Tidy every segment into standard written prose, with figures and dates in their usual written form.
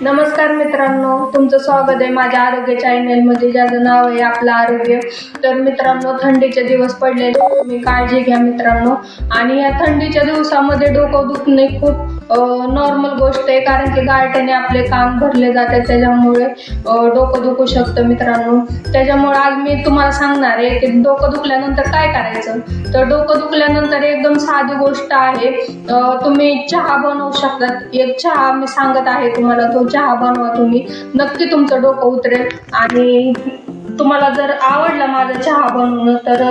नमस्कार मित्रांनो, तुमचं स्वागत आहे माझ्या आरोग्य चॅनलमध्ये, ज्याचं नाव आहे आपलं आरोग्य. तर मित्रांनो, थंडीचे दिवस पडलेले, तुम्ही काळजी घ्या मित्रांनो. आणि या थंडीच्या दिवसामध्ये डोकं दुखणे खूप नॉर्मल गोष्ट आहे, कारण की गारठ्याने आपले कान भरले जातात, त्याच्यामुळे डोकं दुखू शकतं मित्रांनो. त्याच्यामुळे आज मी तुम्हाला सांगणार आहे की डोकं दुखल्यानंतर काय करायचं. तर डोकं दुखल्यानंतर एकदम साधी गोष्ट आहे, तुम्ही चहा बनवू शकता. एक चहा मी सांगत आहे तुम्हाला, तो चहा बनवा तुम्ही, नक्की तुमचं डोकं उतरेल. आणि तुम्हाला जर आवडला माझा चहा बनवणं तर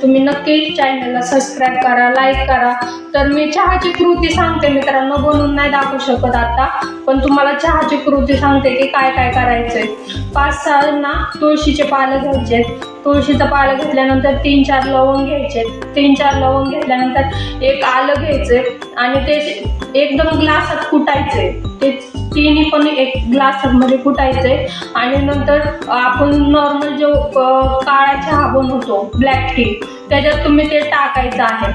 तुम्ही नक्की चॅनलला सबस्क्राईब करा, लाईक करा. तर मी चहाची कृती सांगते मित्रांनो, बनवून नाही दाखवू शकत आता, पण तुम्हाला चहाची कृती सांगते की काय काय करायचंय. 5-6 ना तुळशीचे पानं घ्यायचे. तुळशीचं पालं घेतल्यानंतर 3-4 लवंग घ्यायचे. 3-4 लवंग घेतल्यानंतर एक आलं घ्यायचे आणि ते एकदम ग्लासात कुटायचे. ते तिन्ही पण एक ग्लासामध्ये कुटायचे. आणि नंतर आपण नॉर्मल जो काळा चहा बनवतो, ब्लॅक टी, त्याच्यात तुम्ही ते टाकायचं आहे.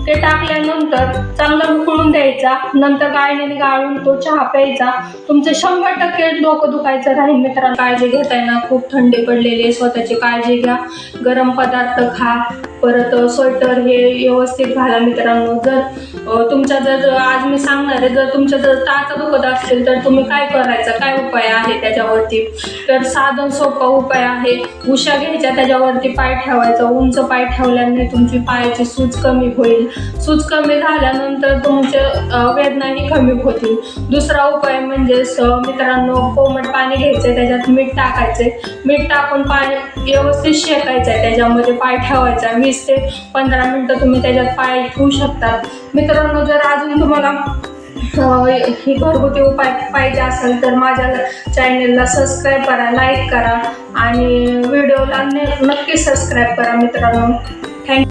ते टाकल्यानंतर चांगलं उकळून द्यायचा. नंतर गाळणीने गाळून तो चहा प्यायचा. तुमचं 100% डोकं दुखायचं राहील मित्रांनो. काळजी घेताय ना, खूप थंडी पडलेली आहे, स्वतःची काळजी घ्या. गरम पदार्थ खा, परत स्वेटर हे व्यवस्थित घाला मित्रांनो. जर आज मी सांगणार आहे, जर तुमच्या टाचा दुखत असेल तर तुम्ही काय करायचं, काय उपाय आहे त्याच्यावरती. तर साधन सोपा उपाय आहे. उशा घ्यायच्या, त्याच्यावरती पाय ठेवायचा. उंच पाय ठेवल्याने तुमची पायाची सूज कमी होईल. सूज कमी झाल्यानंतर तुमच्या वेदनाही कमी होतील. दुसरा उपाय म्हणजे मित्रांनो, कोमट पाणी घ्यायचं, त्याच्यात मीठ टाकायचे. मीठ टाकून पाणी व्यवस्थित शेकायचं आहे, त्याच्यामध्ये पाय ठेवायचा. 20 ते 15 मिनिटं तुम्ही त्याच्यात पाय ठेवू शकता मित्रांनो. जर अजून तुम्हाला ही घरगुती उपाय पाहिजे असेल तर माझ्या चॅनलला सबस्क्राईब करा, लाईक करा आणि व्हिडिओला नक्की सबस्क्राईब करा मित्रांनो.